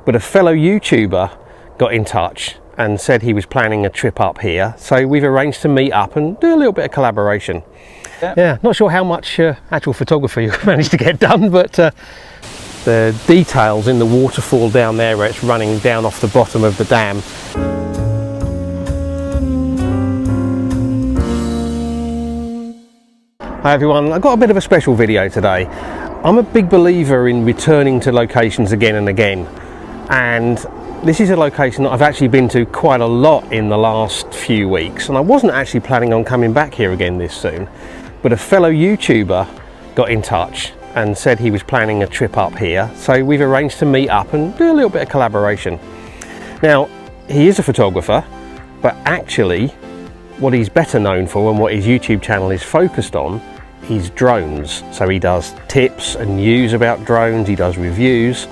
but a fellow YouTuber got in touch and said he was planning a trip up here, so we've arranged to meet up and do a little bit of collaboration. Yeah, not sure how much actual photography you managed to get done, but the details in the waterfall down there where it's running down off the bottom of the dam. Hi everyone, I've got a bit of a special video today. I'm a big believer in returning to locations again and again, and this is a location that I've actually been to quite a lot in the last few weeks, and I wasn't actually planning on coming back here again this soon, but a fellow YouTuber got in touch and said he was planning a trip up here, so we've arranged to meet up and do a little bit of collaboration. Now, he is a photographer, but actually what he's better known for and what his YouTube channel is focused on is drones. So he does tips and news about drones, he does reviews,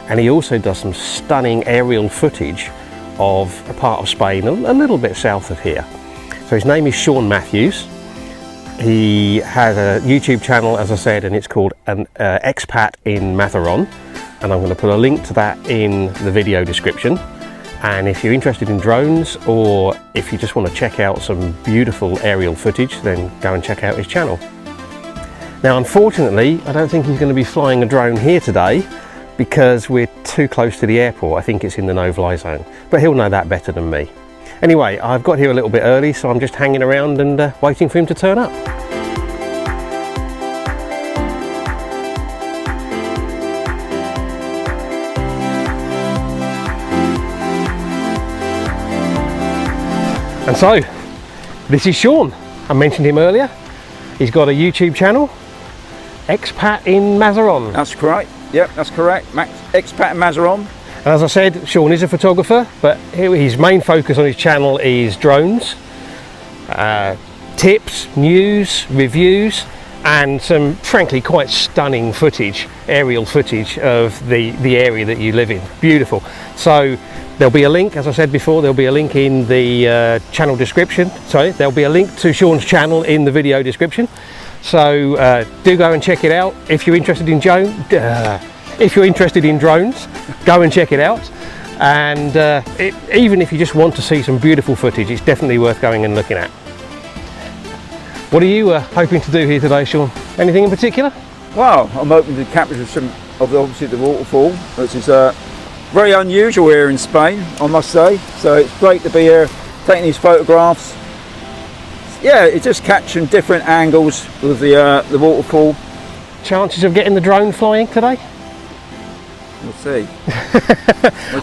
and he also does some stunning aerial footage of a part of Spain a little bit south of here. So his name is Sean Matthews. He has a YouTube channel, as I said, and it's called Expat in Mazaron, and I'm going to put a link to that in the video description. And if you're interested in drones, or if you just want to check out some beautiful aerial footage, then go and check out his channel. Now, unfortunately, I don't think he's going to be flying a drone here today because we're too close to the airport. I think it's in the no-fly zone, but he'll know that better than me. Anyway, I've got here a little bit early, so I'm just hanging around and waiting for him to turn up. And so, this is Sean. I mentioned him earlier. He's got a YouTube channel, Expat in Mazaron. That's correct. Yep, that's correct. Expat in Mazaron. And as I said, Sean is a photographer, but his main focus on his channel is drones, tips, news, reviews, and some frankly quite stunning footage, aerial footage of the area that you live in. Beautiful. So there'll be a link, as I said before, there'll be a link in the channel description. Sorry, there'll be a link to Sean's channel in the video description. So do go and check it out. If you're interested in drones, go and check it out. And even if you just want to see some beautiful footage, it's definitely worth going and looking at. What are you hoping to do here today, Sean? Anything in particular? Well, I'm hoping to capture some of obviously the waterfall, which is very unusual here in Spain, I must say. So it's great to be here, taking these photographs. Yeah, it's just catching different angles of the waterfall. Chances of getting the drone flying today? We'll see.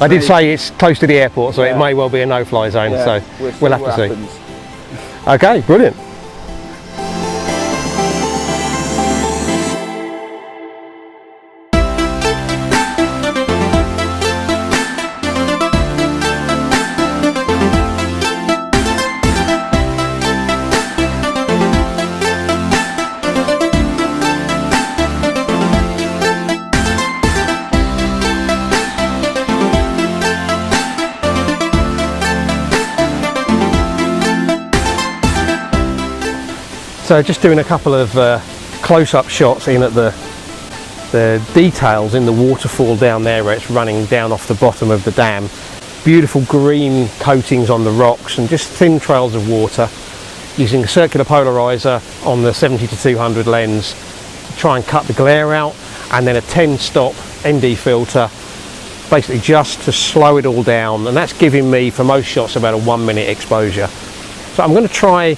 I did say it's close to the airport, so yeah, it may well be a no-fly zone, so we'll have to see. Okay, brilliant. So just doing a couple of close-up shots in at the details in the waterfall down there where it's running down off the bottom of the dam. Beautiful green coatings on the rocks and just thin trails of water. Using a circular polarizer on the 70-200 lens to try and cut the glare out, and then a 10-stop ND filter basically just to slow it all down, and that's giving me for most shots about a 1-minute exposure. So I'm going to try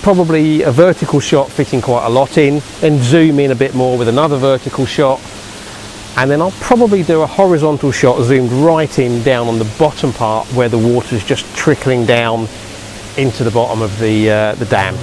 probably a vertical shot fitting quite a lot in, then zoom in a bit more with another vertical shot, and then I'll probably do a horizontal shot zoomed right in down on the bottom part where the water's just trickling down into the bottom of the dam.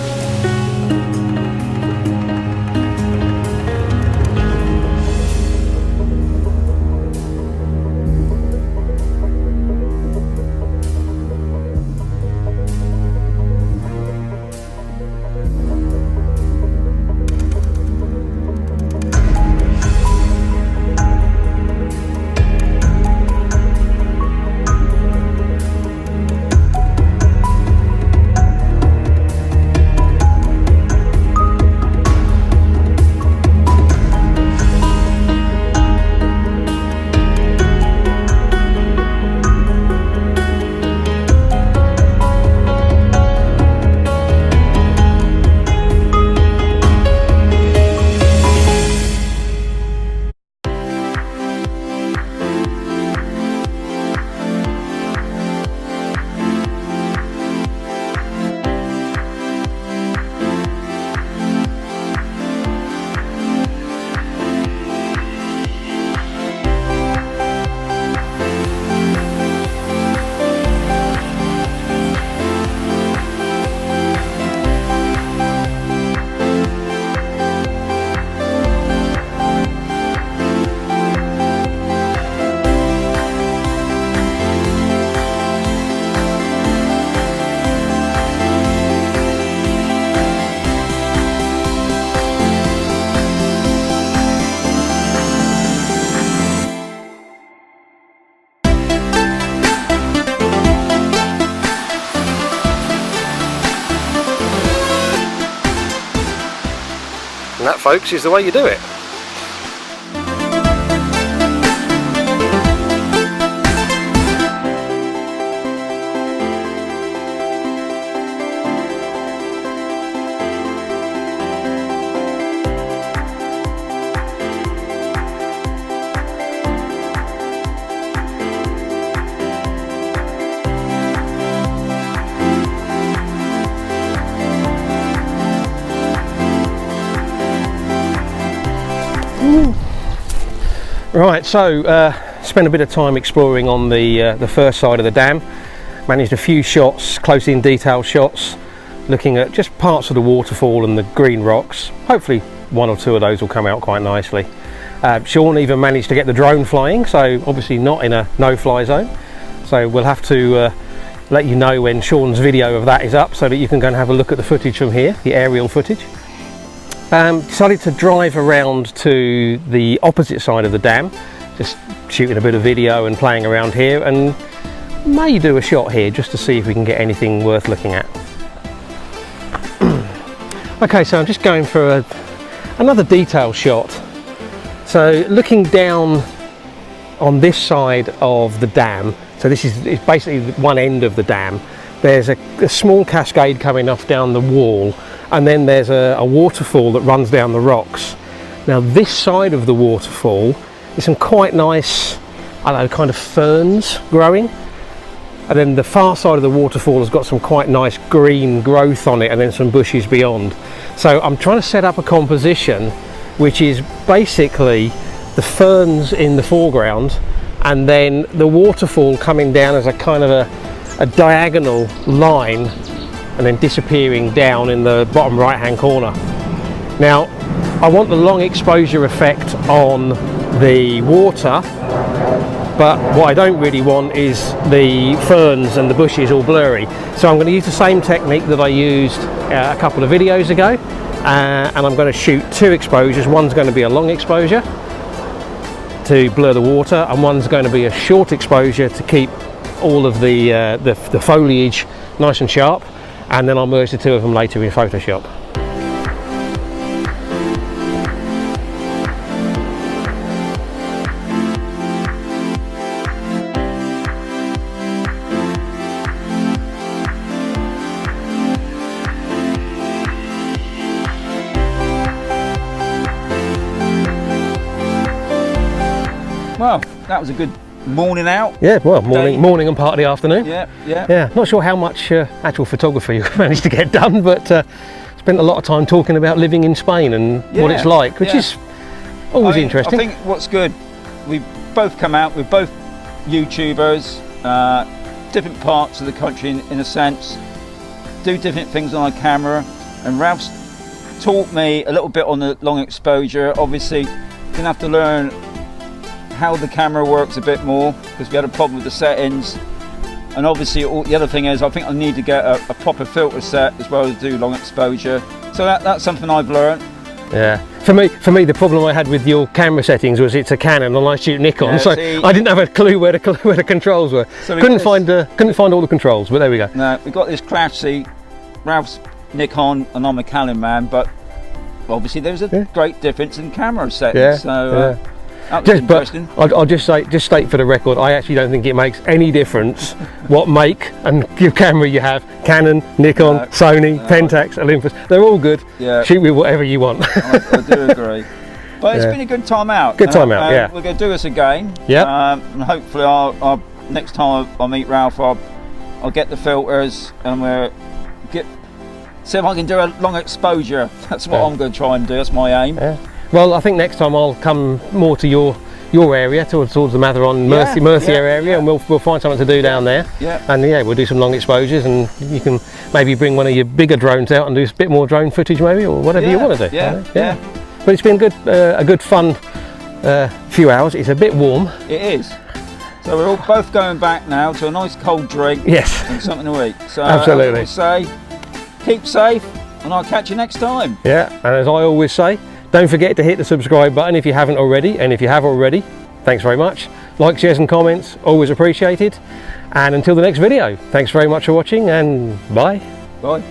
And that, folks, is the way you do it. Right, so spent a bit of time exploring on the first side of the dam. Managed a few shots, close in detail shots, looking at just parts of the waterfall and the green rocks. Hopefully one or two of those will come out quite nicely. Sean even managed to get the drone flying, so obviously not in a no-fly zone. So we'll have to let you know when Sean's video of that is up, so that you can go and have a look at the footage from here, the aerial footage. Decided to drive around to the opposite side of the dam, just shooting a bit of video and playing around here, and may do a shot here just to see if we can get anything worth looking at. Okay, so I'm just going for another detail shot. So looking down on this side of the dam, so this is basically one end of the dam, there's a small cascade coming off down the wall, and then there's a waterfall that runs down the rocks. Now this side of the waterfall is some quite nice, I don't know, kind of ferns growing, and then the far side of the waterfall has got some quite nice green growth on it, and then some bushes beyond. So I'm trying to set up a composition which is basically the ferns in the foreground, and then the waterfall coming down as a kind of a diagonal line, and then disappearing down in the bottom right hand corner. Now I want the long exposure effect on the water, but what I don't really want is the ferns and the bushes all blurry. So I'm going to use the same technique that I used a couple of videos ago, and I'm going to shoot two exposures. One's going to be a long exposure to blur the water, and one's going to be a short exposure to keep all of the foliage nice and sharp, and then I'll merge the two of them later in Photoshop. Well, that was a good morning out. Yeah, well, morning and part of the afternoon. Yeah. Not sure how much actual photography you managed to get done, but spent a lot of time talking about living in Spain and what it's like, which is always interesting. I think what's good, we both come out, we're both YouTubers, different parts of the country in a sense, do different things on our camera, and Ralph's taught me a little bit on the long exposure. Obviously, gonna have to learn how the camera works a bit more, because we had a problem with the settings, and obviously the other thing is I think I need to get a proper filter set as well as do long exposure, so that's something I've learned. Yeah, for me the problem I had with your camera settings was it's a Canon and I shoot Nikon, so see, I didn't have a clue where the controls were. So couldn't find all the controls, but there we go. No, we've got this crash seat, Ralph's Nikon and I'm a Canon man, but obviously there's a great difference in camera settings. I'll just state for the record, I actually don't think it makes any difference what make and camera you have. Canon, Nikon, Sony, Pentax, Olympus, they're all good. Yeah. Shoot with whatever you want. I do agree. But it's been a good time out. Good time out, yeah. We're going to do this again. Yeah. And hopefully I'll next time I meet Ralph, I'll get the filters and see if I can do a long exposure. That's what I'm going to try and do. That's my aim. Yeah. Well, I think next time I'll come more to your area, towards the Matheron, Merthyr area, and we'll find something to do down there. Yeah. And we'll do some long exposures, and you can maybe bring one of your bigger drones out and do a bit more drone footage, maybe, or whatever you want to do. Yeah. But it's been a good fun few hours. It's a bit warm. It is. So we're all both going back now to a nice cold drink. Yes. And something to eat. So absolutely. I say, keep safe, and I'll catch you next time. Yeah. And as I always say, don't forget to hit the subscribe button if you haven't already, and if you have already, thanks very much. Like, shares and comments, always appreciated. And until the next video, thanks very much for watching, and bye. Bye.